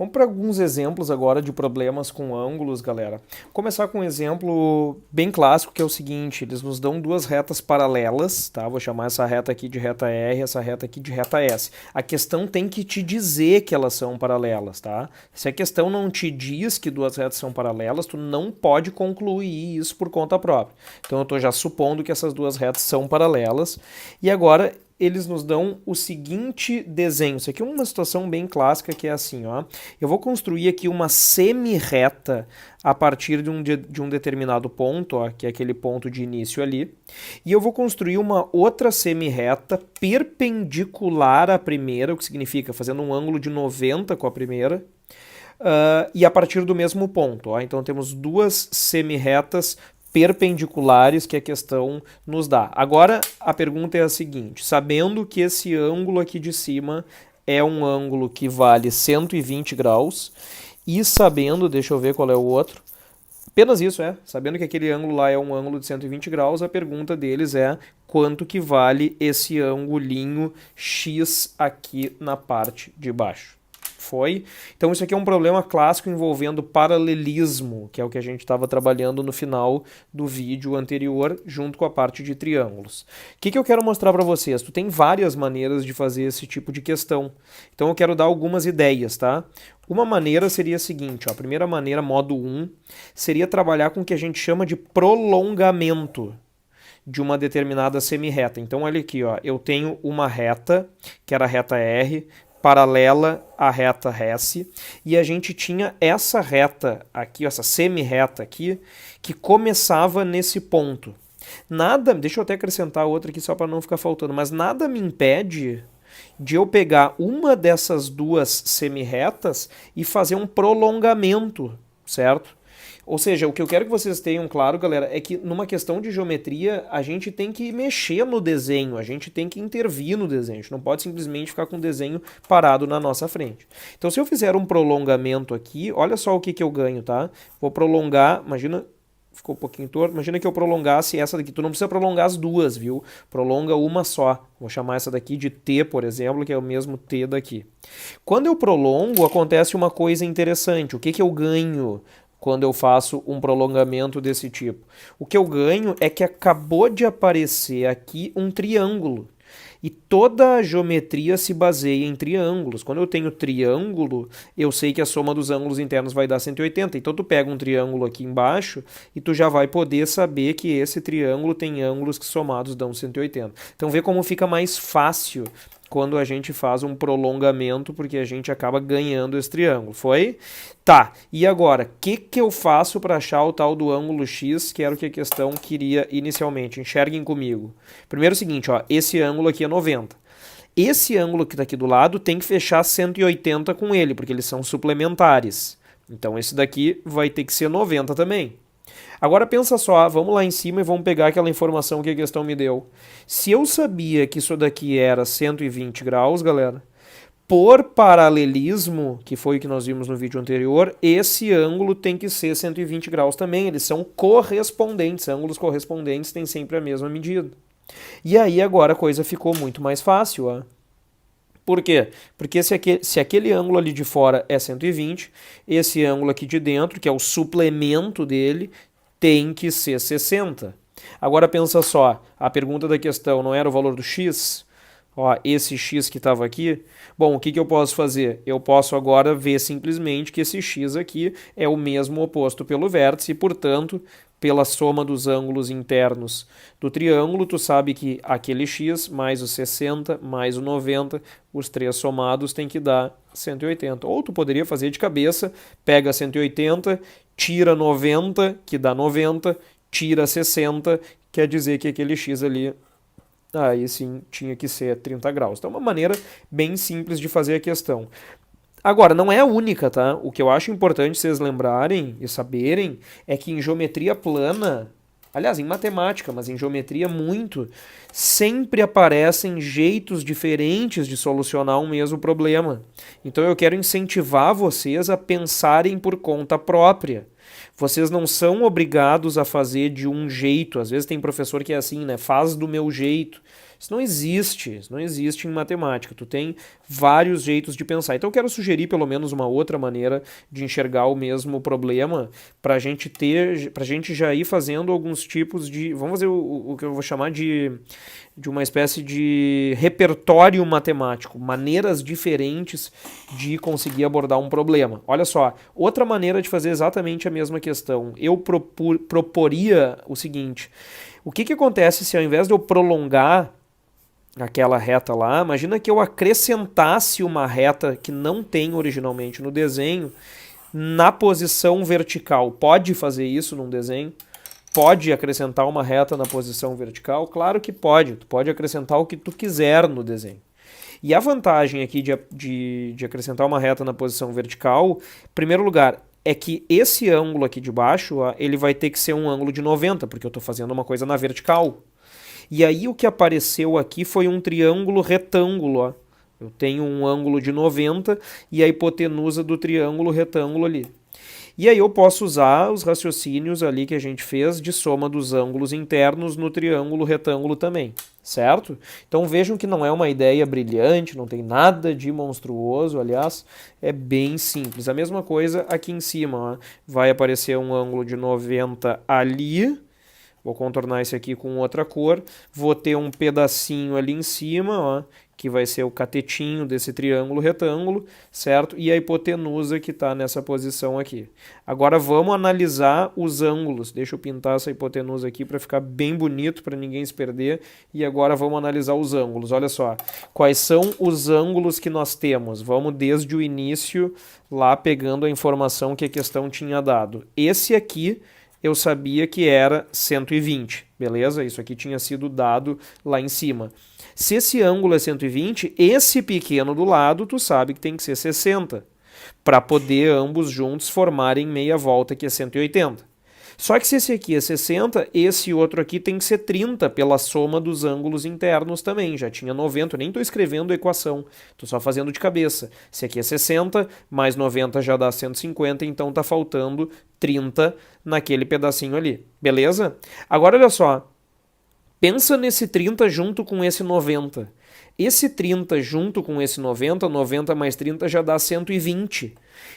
Vamos para alguns exemplos agora de problemas com ângulos, galera. Vou começar com um exemplo bem clássico, que é o seguinte: eles nos dão duas retas paralelas, tá? Vou chamar essa reta aqui de reta R, essa reta aqui de reta S. A questão tem que te dizer que elas são paralelas, tá? Se a questão não te diz que duas retas são paralelas, tu não pode concluir isso por conta própria. Então eu estou já supondo que essas duas retas são paralelas. E agora eles nos dão o seguinte desenho. Isso aqui é uma situação bem clássica, que é assim, ó. Eu vou construir aqui uma semi-reta a partir de um determinado ponto, ó, que é aquele ponto de início ali. E eu vou construir uma outra semi-reta perpendicular à primeira, o que significa fazendo um ângulo de 90 com a primeira. E a partir do mesmo ponto. Ó. Então temos duas semi-retas perpendiculares que a questão nos dá. Agora a pergunta é a seguinte: sabendo que esse ângulo aqui de cima é um ângulo que vale 120 graus e sabendo, deixa eu ver qual é o outro, apenas isso, sabendo que aquele ângulo lá é um ângulo de 120 graus, a pergunta deles é quanto que vale esse angulinho X aqui na parte de baixo. Foi. Então isso aqui é um problema clássico envolvendo paralelismo, que é o que a gente estava trabalhando no final do vídeo anterior, junto com a parte de triângulos. O que eu quero mostrar para vocês? Tu tem várias maneiras de fazer esse tipo de questão. Então eu quero dar algumas ideias, tá? Uma maneira seria a seguinte, ó, a primeira maneira, modo 1, seria trabalhar com o que a gente chama de prolongamento de uma determinada semi-reta. Então olha aqui, ó, eu tenho uma reta, que era a reta R, paralela à reta S, e a gente tinha essa reta aqui, essa semi-reta aqui, que começava nesse ponto. Nada, deixa eu até acrescentar outra aqui só para não ficar faltando, mas nada me impede de eu pegar uma dessas duas semi-retas e fazer um prolongamento, certo? Ou seja, o que eu quero que vocês tenham claro, galera, é que numa questão de geometria, a gente tem que mexer no desenho, a gente tem que intervir no desenho, a gente não pode simplesmente ficar com o desenho parado na nossa frente. Então, se eu fizer um prolongamento aqui, olha só o que eu ganho, tá? Vou prolongar, imagina, ficou um pouquinho torto, imagina que eu prolongasse essa daqui, tu não precisa prolongar as duas, viu? Prolonga uma só. Vou chamar essa daqui de T, por exemplo, que é o mesmo T daqui. Quando eu prolongo, acontece uma coisa interessante. O que eu ganho quando eu faço um prolongamento desse tipo? O que eu ganho é que acabou de aparecer aqui um triângulo. E toda a geometria se baseia em triângulos. Quando eu tenho triângulo, eu sei que a soma dos ângulos internos vai dar 180. Então tu pega um triângulo aqui embaixo e tu já vai poder saber que esse triângulo tem ângulos que somados dão 180. Então vê como fica mais fácil quando a gente faz um prolongamento, porque a gente acaba ganhando esse triângulo. Foi? Tá, e agora, o que eu faço para achar o tal do ângulo X, que era o que a questão queria inicialmente? Enxerguem comigo. Primeiro é o seguinte, ó, esse ângulo aqui é 90. Esse ângulo que está aqui do lado tem que fechar 180 com ele, porque eles são suplementares. Então esse daqui vai ter que ser 90 também. Agora pensa só, vamos lá em cima e vamos pegar aquela informação que a questão me deu. Se eu sabia que isso daqui era 120 graus, galera, por paralelismo, que foi o que nós vimos no vídeo anterior, esse ângulo tem que ser 120 graus também. Eles são correspondentes, ângulos correspondentes têm sempre a mesma medida. E aí agora a coisa ficou muito mais fácil, ó. Por quê? Porque se aquele ângulo ali de fora é 120, esse ângulo aqui de dentro, que é o suplemento dele, tem que ser 60. Agora pensa só, a pergunta da questão não era o valor do x? Ó, esse x que estava aqui. Bom, o que eu posso fazer? Eu posso agora ver simplesmente que esse x aqui é o mesmo oposto pelo vértice e, portanto, pela soma dos ângulos internos do triângulo, tu sabe que aquele x mais o 60 mais o 90, os três somados tem que dar 180. Ou tu poderia fazer de cabeça, pega 180, tira 90, que dá 90, tira 60, quer dizer que aquele x ali, aí sim, tinha que ser 30 graus. Então é uma maneira bem simples de fazer a questão. Agora, não é a única, tá? O que eu acho importante vocês lembrarem e saberem é que em geometria plana, aliás, em matemática, mas em geometria muito, sempre aparecem jeitos diferentes de solucionar um mesmo problema. Então eu quero incentivar vocês a pensarem por conta própria. Vocês não são obrigados a fazer de um jeito. Às vezes tem professor que é assim, né? Faz do meu jeito. Isso não existe em matemática. Tu tem vários jeitos de pensar. Então eu quero sugerir pelo menos uma outra maneira de enxergar o mesmo problema para a gente já ir fazendo alguns tipos de, vamos fazer o que eu vou chamar de uma espécie de repertório matemático, maneiras diferentes de conseguir abordar um problema. Olha só, outra maneira de fazer exatamente a mesma questão. Eu proporia o seguinte: o que acontece se ao invés de eu prolongar aquela reta lá, imagina que eu acrescentasse uma reta que não tem originalmente no desenho na posição vertical. Pode fazer isso num desenho? Pode acrescentar uma reta na posição vertical? Claro que pode. Tu pode acrescentar o que tu quiser no desenho. E a vantagem aqui de acrescentar uma reta na posição vertical, em primeiro lugar, é que esse ângulo aqui de baixo, ó, ele vai ter que ser um ângulo de 90, porque eu estou fazendo uma coisa na vertical. E aí o que apareceu aqui foi um triângulo retângulo, ó. Eu tenho um ângulo de 90 e a hipotenusa do triângulo retângulo ali. E aí eu posso usar os raciocínios ali que a gente fez de soma dos ângulos internos no triângulo retângulo também, certo? Então vejam que não é uma ideia brilhante, não tem nada de monstruoso, aliás, é bem simples. A mesma coisa aqui em cima, ó. Vai aparecer um ângulo de 90 ali. Vou contornar esse aqui com outra cor. Vou ter um pedacinho ali em cima, ó, que vai ser o catetinho desse triângulo retângulo, certo? E a hipotenusa que está nessa posição aqui. Agora vamos analisar os ângulos. Deixa eu pintar essa hipotenusa aqui para ficar bem bonito, para ninguém se perder. E agora vamos analisar os ângulos. Olha só, quais são os ângulos que nós temos? Vamos desde o início, lá pegando a informação que a questão tinha dado. Esse aqui eu sabia que era 120, beleza? Isso aqui tinha sido dado lá em cima. Se esse ângulo é 120, esse pequeno do lado, tu sabe que tem que ser 60, para poder ambos juntos formarem meia volta, que é 180. Só que se esse aqui é 60, esse outro aqui tem que ser 30 pela soma dos ângulos internos também. Já tinha 90, eu nem estou escrevendo a equação, estou só fazendo de cabeça. Se aqui é 60, mais 90 já dá 150, então está faltando 30 naquele pedacinho ali. Beleza? Agora olha só, pensa nesse 30 junto com esse 90. Esse 30 junto com esse 90, 90 mais 30 já dá 120.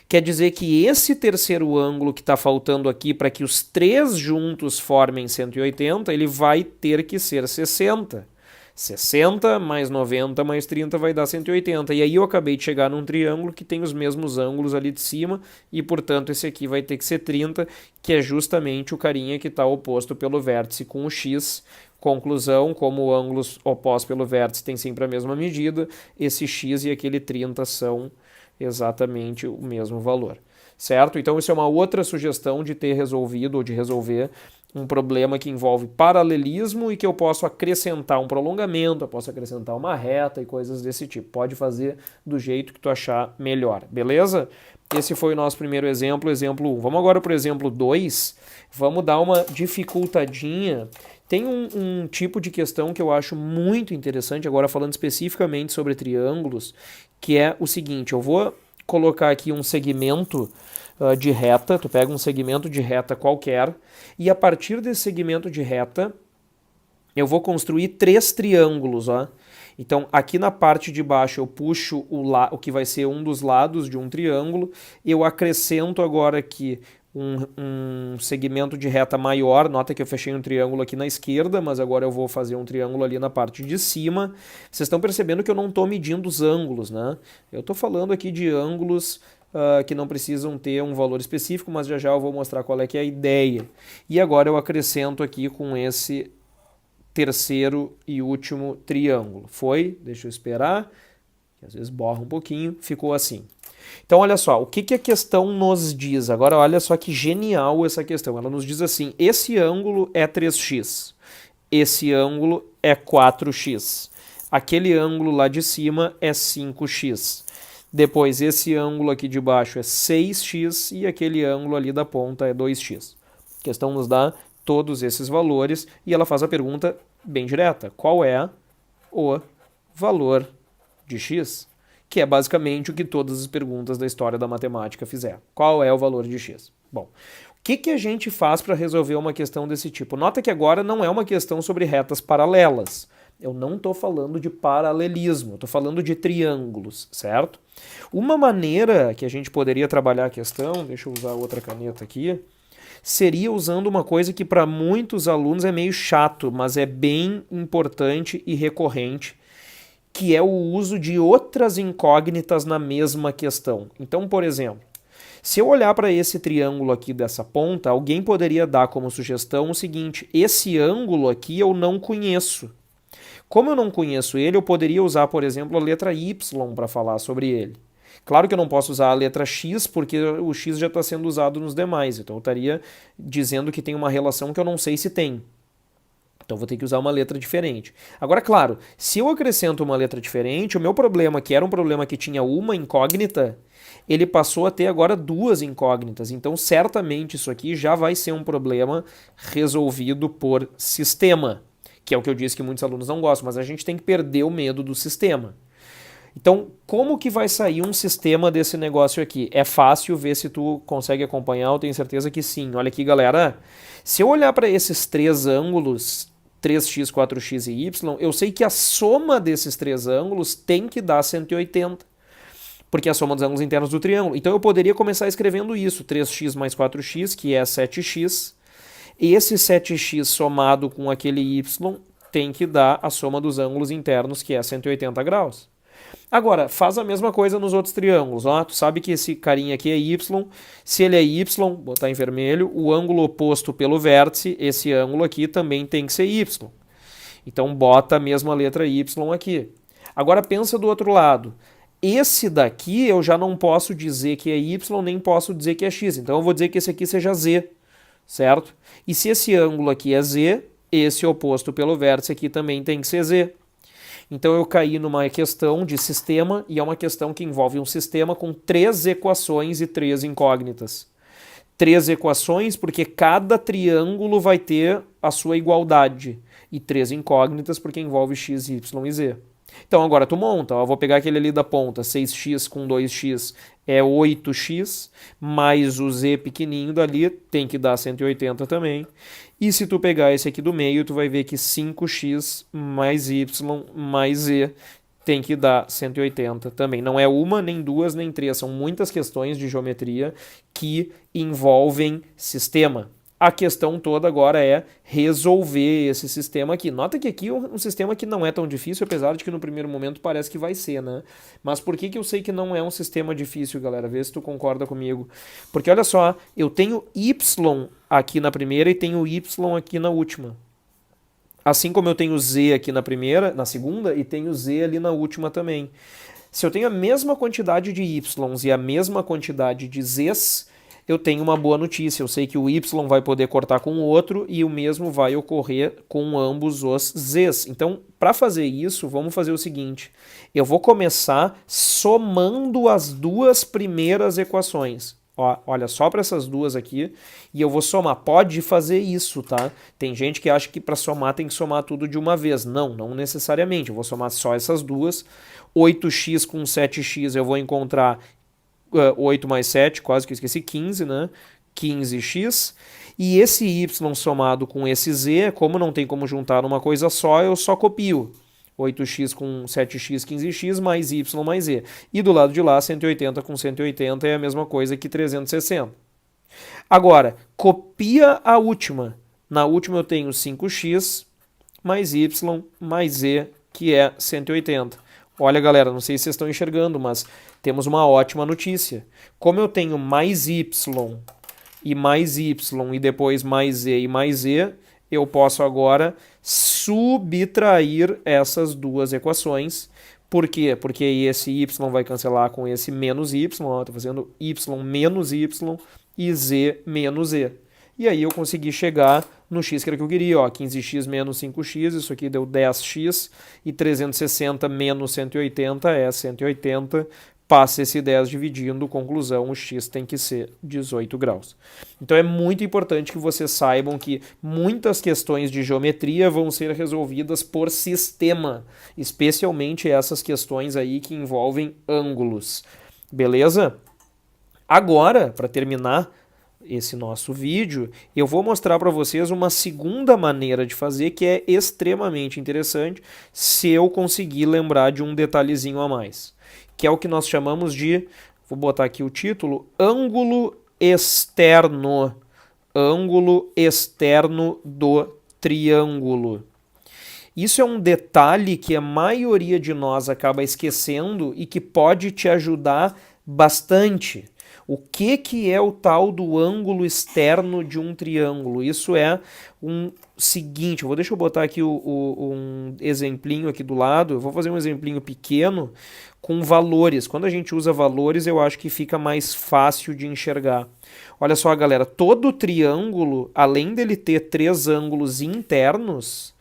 Quer dizer que esse terceiro ângulo que está faltando aqui para que os três juntos formem 180, ele vai ter que ser 60. 60 mais 90 mais 30 vai dar 180. E aí eu acabei de chegar num triângulo que tem os mesmos ângulos ali de cima e, portanto, esse aqui vai ter que ser 30, que é justamente o carinha que está oposto pelo vértice com o x. Conclusão, como ângulos opostos pelo vértice têm sempre a mesma medida, esse x e aquele 30 são exatamente o mesmo valor, certo? Então isso é uma outra sugestão de ter resolvido ou de resolver um problema que envolve paralelismo e que eu posso acrescentar um prolongamento, eu posso acrescentar uma reta e coisas desse tipo. Pode fazer do jeito que tu achar melhor, beleza? Esse foi o nosso primeiro exemplo, exemplo 1. Vamos agora para o exemplo 2. Vamos dar uma dificultadinha. Tem um tipo de questão que eu acho muito interessante, agora falando especificamente sobre triângulos, que é o seguinte: eu vou colocar aqui um segmento de reta, tu pega um segmento de reta qualquer, e a partir desse segmento de reta, eu vou construir três triângulos, ó. Então, aqui na parte de baixo eu puxo o que vai ser um dos lados de um triângulo, eu acrescento agora aqui um segmento de reta maior. Nota que eu fechei um triângulo aqui na esquerda, mas agora eu vou fazer um triângulo ali na parte de cima. Vocês estão percebendo que eu não estou medindo os ângulos, né? Eu estou falando aqui de ângulos que não precisam ter um valor específico, mas já já eu vou mostrar qual é que é a ideia. E agora eu acrescento aqui com esse terceiro e último triângulo. Deixa eu esperar, que às vezes borra um pouquinho, ficou assim. Então, olha só, o que a questão nos diz? Agora, olha só que genial essa questão. Ela nos diz assim: esse ângulo é 3x, esse ângulo é 4x, aquele ângulo lá de cima é 5x, depois esse ângulo aqui de baixo é 6x e aquele ângulo ali da ponta é 2x. A questão nos dá todos esses valores e ela faz a pergunta bem direta: qual é o valor de x? Que é basicamente o que todas as perguntas da história da matemática fizeram. Qual é o valor de x? Bom, o que a gente faz para resolver uma questão desse tipo? Nota que agora não é uma questão sobre retas paralelas, Eu não estou falando de paralelismo, eu estou falando de triângulos, certo? Uma maneira que a gente poderia trabalhar a questão, deixa eu usar outra caneta aqui, seria usando uma coisa que para muitos alunos é meio chato, mas é bem importante e recorrente, que é o uso de outras incógnitas na mesma questão. Então, por exemplo, se eu olhar para esse triângulo aqui dessa ponta, alguém poderia dar como sugestão o seguinte: esse ângulo aqui eu não conheço. Como eu não conheço ele, eu poderia usar, por exemplo, a letra Y para falar sobre ele. Claro que eu não posso usar a letra X, porque o X já está sendo usado nos demais. Então eu estaria dizendo que tem uma relação que eu não sei se tem. Então vou ter que usar uma letra diferente. Agora, claro, se eu acrescento uma letra diferente, o meu problema, que era um problema que tinha uma incógnita, ele passou a ter agora duas incógnitas. Então, certamente isso aqui já vai ser um problema resolvido por sistema, que é o que eu disse que muitos alunos não gostam, mas a gente tem que perder o medo do sistema. Então, como que vai sair um sistema desse negócio aqui? É fácil ver se tu consegue acompanhar, eu tenho certeza que sim. Olha aqui, galera. Se eu olhar para esses três ângulos, 3x, 4x e y, eu sei que a soma desses três ângulos tem que dar 180, porque é a soma dos ângulos internos do triângulo. Então eu poderia começar escrevendo isso, 3x mais 4x, que é 7x. Esse 7x somado com aquele y tem que dar a soma dos ângulos internos, que é 180 graus. Agora, faz a mesma coisa nos outros triângulos. Ó. Tu sabe que esse carinha aqui é y. Se ele é y, botar em vermelho, o ângulo oposto pelo vértice, esse ângulo aqui também tem que ser y. Então bota a mesma letra y aqui. Agora pensa do outro lado. Esse daqui eu já não posso dizer que é y, nem posso dizer que é x. Então eu vou dizer que esse aqui seja z, certo? E se esse ângulo aqui é z, esse oposto pelo vértice aqui também tem que ser z. Então eu caí numa questão de sistema, e é uma questão que envolve um sistema com 3 equações e 3 incógnitas. 3 equações, porque cada triângulo vai ter a sua igualdade, e 3 incógnitas, porque envolve x, y e z. Então agora tu monta, ó, eu vou pegar aquele ali da ponta, 6x com 2x é 8x, mais o z pequenininho dali tem que dar 180 também. E se tu pegar esse aqui do meio, tu vai ver que 5x mais y mais z tem que dar 180 também. Não é uma, nem duas, nem três, são muitas questões de geometria que envolvem sistema. A questão toda agora é resolver esse sistema aqui. Nota que aqui é um sistema que não é tão difícil, apesar de que no primeiro momento parece que vai ser, né? Mas por que eu sei que não é um sistema difícil, galera? Vê se tu concorda comigo. Porque olha só, eu tenho y aqui na primeira e tenho y aqui na última. Assim como eu tenho z aqui na primeira, na segunda, e tenho z ali na última também. Se eu tenho a mesma quantidade de y's e a mesma quantidade de z's, eu tenho uma boa notícia. Eu sei que o y vai poder cortar com o outro e o mesmo vai ocorrer com ambos os z's. Então, para fazer isso, vamos fazer o seguinte. Eu vou começar somando as duas primeiras equações. Ó, olha só para essas duas aqui e eu vou somar. Pode fazer isso, tá? Tem gente que acha que para somar tem que somar tudo de uma vez. Não, não necessariamente. Eu vou somar só essas duas. 8x com 7x eu vou encontrar 8 mais 7, quase que eu esqueci, 15, né? 15x. E esse y somado com esse z, como não tem como juntar numa coisa só, eu só copio. 8x com 7x, 15x, mais y mais z. E do lado de lá, 180 com 180 é a mesma coisa que 360. Agora, copia a última. Na última eu tenho 5x mais y mais z, que é 180. Olha, galera, não sei se vocês estão enxergando, mas temos uma ótima notícia. Como eu tenho mais y e depois mais z e mais z, eu posso agora subtrair essas duas equações. Por quê? Porque esse y vai cancelar com esse menos y, estou fazendo y menos y e z menos z. E aí eu consegui chegar no x que era que eu queria, ó, 15x menos 5x, isso aqui deu 10x, e 360 menos 180 é 180, passa esse 10 dividindo, conclusão, o x tem que ser 18 graus. Então é muito importante que vocês saibam que muitas questões de geometria vão ser resolvidas por sistema, especialmente essas questões aí que envolvem ângulos. Beleza? Agora, para terminar esse nosso vídeo, eu vou mostrar para vocês uma segunda maneira de fazer que é extremamente interessante se eu conseguir lembrar de um detalhezinho a mais, que é o que nós chamamos de, vou botar aqui o título, ângulo externo do triângulo. Isso é um detalhe que a maioria de nós acaba esquecendo e que pode te ajudar bastante. O que é o tal do ângulo externo de um triângulo? Isso é um seguinte, deixa eu botar aqui um exemplinho aqui do lado, eu vou fazer um exemplinho pequeno com valores. Quando a gente usa valores, eu acho que fica mais fácil de enxergar. Olha só, galera, todo triângulo, além dele ter 3 ângulos internos,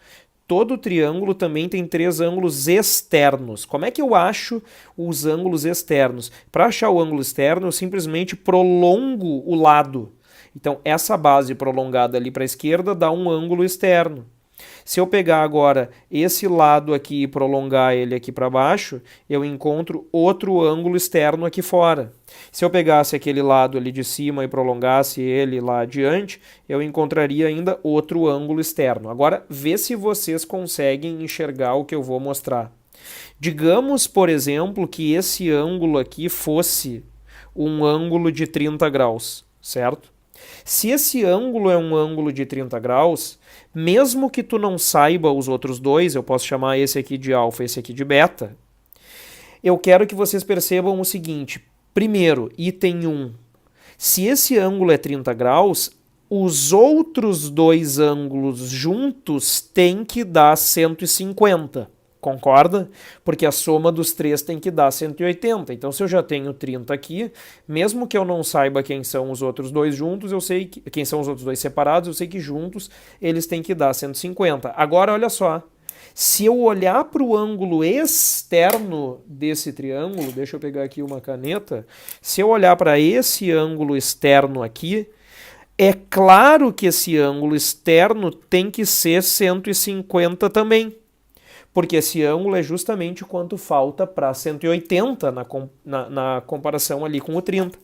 todo triângulo também tem 3 ângulos externos. Como é que eu acho os ângulos externos? Para achar o ângulo externo, eu simplesmente prolongo o lado. Então, essa base prolongada ali para a esquerda dá um ângulo externo. Se eu pegar agora esse lado aqui e prolongar ele aqui para baixo, eu encontro outro ângulo externo aqui fora. Se eu pegasse aquele lado ali de cima e prolongasse ele lá adiante, eu encontraria ainda outro ângulo externo. Agora, vê se vocês conseguem enxergar o que eu vou mostrar. Digamos, por exemplo, que esse ângulo aqui fosse um ângulo de 30 graus, certo? Se esse ângulo é um ângulo de 30 graus, mesmo que tu não saiba os outros dois, eu posso chamar esse aqui de alfa e esse aqui de beta, eu quero que vocês percebam o seguinte. Primeiro, item 1. Se esse ângulo é 30 graus, os outros dois ângulos juntos têm que dar 150. Concorda? Porque a soma dos 3 tem que dar 180. Então, se eu já tenho 30 aqui, mesmo que eu não saiba quem são os outros dois juntos, eu sei que, quem são os outros dois separados, eu sei que juntos eles têm que dar 150. Agora, olha só. Se eu olhar para o ângulo externo desse triângulo, deixa eu pegar aqui uma caneta, se eu olhar para esse ângulo externo aqui, é claro que esse ângulo externo tem que ser 150 também. Porque esse ângulo é justamente quanto falta para 180 na comparação ali com o 30.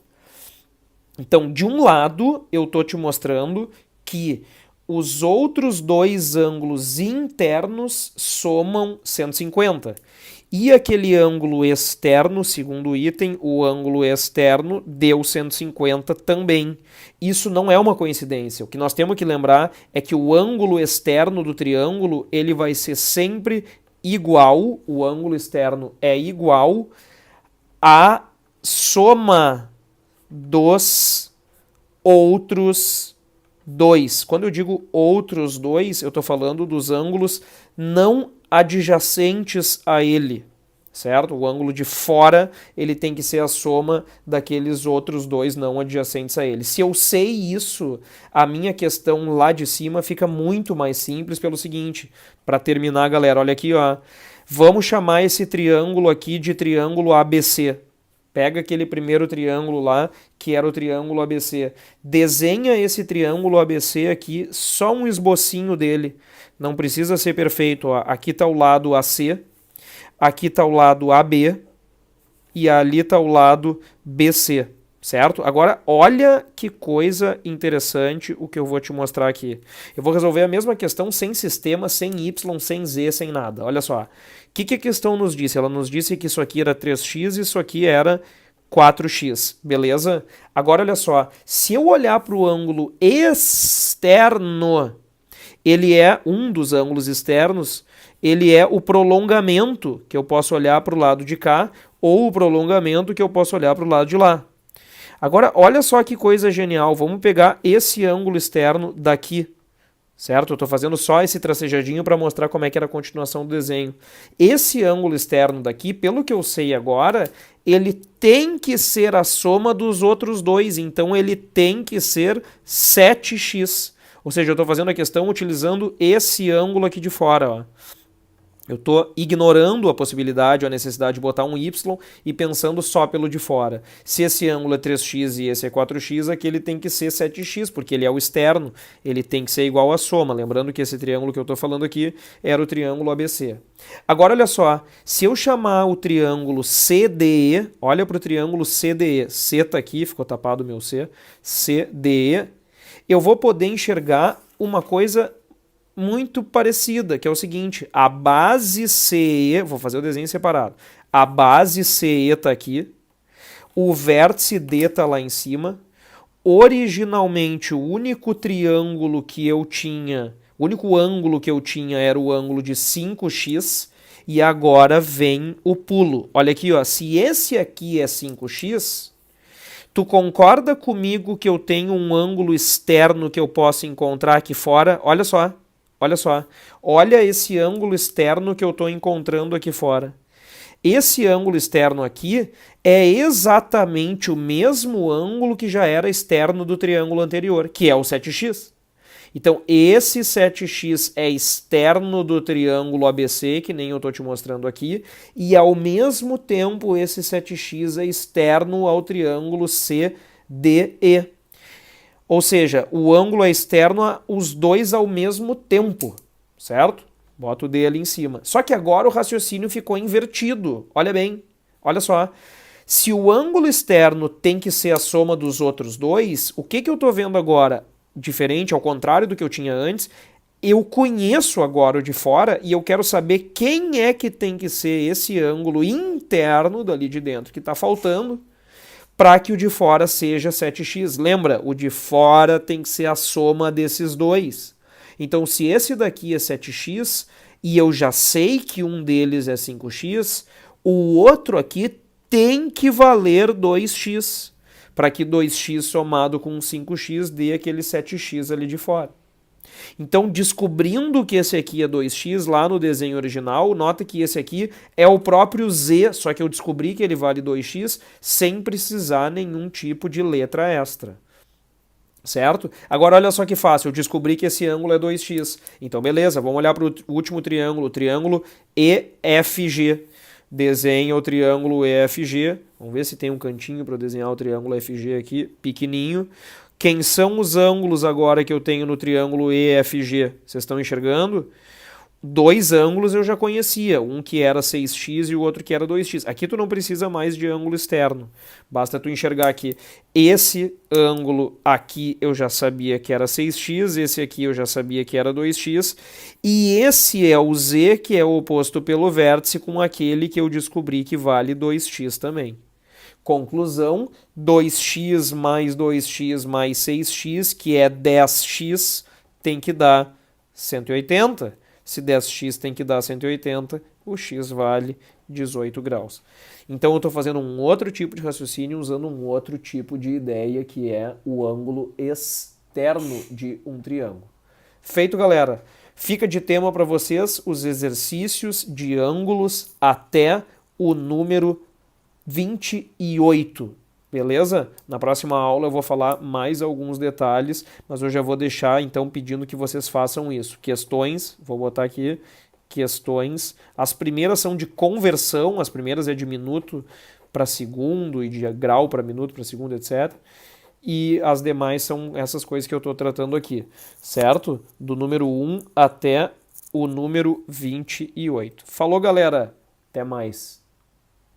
Então, de um lado, eu estou te mostrando que os outros dois ângulos internos somam 150. E aquele ângulo externo, segundo o item, o ângulo externo deu 150 também. Isso não é uma coincidência. O que nós temos que lembrar é que o ângulo externo do triângulo ele vai ser sempre igual, o ângulo externo é igual à soma dos outros dois. Quando eu digo outros dois, eu estou falando dos ângulos não adjacentes a ele, certo? O ângulo de fora, ele tem que ser a soma daqueles outros dois não adjacentes a ele. Se eu sei isso, a minha questão lá de cima fica muito mais simples pelo seguinte, para terminar, galera, olha aqui, ó. Vamos chamar esse triângulo aqui de triângulo ABC. Pega aquele primeiro triângulo lá, que era o triângulo ABC. Desenha esse triângulo ABC aqui, só um esbocinho dele. Não precisa ser perfeito, ó. Aqui está o lado AC, aqui está o lado AB e ali está o lado BC, certo? Agora, olha que coisa interessante o que eu vou te mostrar aqui. Eu vou resolver a mesma questão sem sistema, sem Y, sem Z, sem nada. Olha só. O que a questão nos disse? Ela nos disse que isso aqui era 3x e isso aqui era 4x, beleza? Agora, olha só. Se eu olhar para o ângulo externo, ele é um dos ângulos externos, ele é o prolongamento, que eu posso olhar para o lado de cá, ou o prolongamento que eu posso olhar para o lado de lá. Agora, olha só que coisa genial. Vamos pegar esse ângulo externo daqui, certo? Eu estou fazendo só esse tracejadinho para mostrar como é que era a continuação do desenho. Esse ângulo externo daqui, pelo que eu sei agora, ele tem que ser a soma dos outros dois. Então, ele tem que ser 7x. Ou seja, eu estou fazendo a questão utilizando esse ângulo aqui de fora, ó. Eu estou ignorando a possibilidade ou a necessidade de botar um y e pensando só pelo de fora. Se esse ângulo é 3x e esse é 4x, aquele tem que ser 7x, porque ele é o externo, ele tem que ser igual à soma. Lembrando que esse triângulo que eu estou falando aqui era o triângulo ABC. Agora, olha só, se eu chamar o triângulo CDE, olha para o triângulo CDE, C está aqui, ficou tapado o meu C, CDE, eu vou poder enxergar uma coisa muito parecida, que é o seguinte, a base CE, vou fazer o desenho separado, a base CE está aqui, o vértice D está lá em cima, originalmente o único triângulo que eu tinha, o único ângulo que eu tinha era o ângulo de 5x, e agora vem o pulo. Olha aqui, ó, se esse aqui é 5x, tu concorda comigo que eu tenho um ângulo externo que eu posso encontrar aqui fora? Olha só. Olha só, olha esse ângulo externo que eu estou encontrando aqui fora. Esse ângulo externo aqui é exatamente o mesmo ângulo que já era externo do triângulo anterior, que é o 7x. Então, esse 7x é externo do triângulo ABC, que nem eu estou te mostrando aqui, e ao mesmo tempo esse 7x é externo ao triângulo CDE. Ou seja, o ângulo é externo a os dois ao mesmo tempo, certo? Bota o D ali em cima. Só que agora o raciocínio ficou invertido. Olha bem, olha só. Se o ângulo externo tem que ser a soma dos outros dois, o que eu estou vendo agora, diferente, ao contrário do que eu tinha antes, eu conheço agora o de fora e eu quero saber quem é que tem que ser esse ângulo interno dali de dentro que está faltando, para que o de fora seja 7x. Lembra, o de fora tem que ser a soma desses dois. Então, se esse daqui é 7x e eu já sei que um deles é 5x, o outro aqui tem que valer 2x, para que 2x somado com 5x dê aquele 7x ali de fora. Então, descobrindo que esse aqui é 2x lá no desenho original, nota que esse aqui é o próprio z, só que eu descobri que ele vale 2x sem precisar nenhum tipo de letra extra. Certo? Agora olha só que fácil, eu descobri que esse ângulo é 2x. Então beleza, vamos olhar para o último triângulo, o triângulo EFG. Desenha o triângulo EFG. Vamos ver se tem um cantinho para desenhar o triângulo EFG aqui, pequenininho. Quem são os ângulos agora que eu tenho no triângulo EFG? Vocês estão enxergando? Dois ângulos eu já conhecia, um que era 6x e o outro que era 2x. Aqui tu não precisa mais de ângulo externo, basta tu enxergar aqui. Esse ângulo aqui eu já sabia que era 6x, esse aqui eu já sabia que era 2x, e esse é o z que é oposto pelo vértice com aquele que eu descobri que vale 2x também. Conclusão, 2x mais 2x mais 6x, que é 10x, tem que dar 180. Se 10x tem que dar 180, o x vale 18 graus. Então eu estou fazendo um outro tipo de raciocínio usando um outro tipo de ideia, que é o ângulo externo de um triângulo. Feito, galera. Fica de tema para vocês os exercícios de ângulos até o número 28, beleza? Na próxima aula eu vou falar mais alguns detalhes, mas eu já vou deixar então pedindo que vocês façam isso. Questões, vou botar aqui, questões. As primeiras são de conversão, as primeiras é de minuto para segundo e de grau para minuto para segundo, etc. E as demais são essas coisas que eu estou tratando aqui, certo? Do número 1 até o número 28. Falou, galera! Até mais!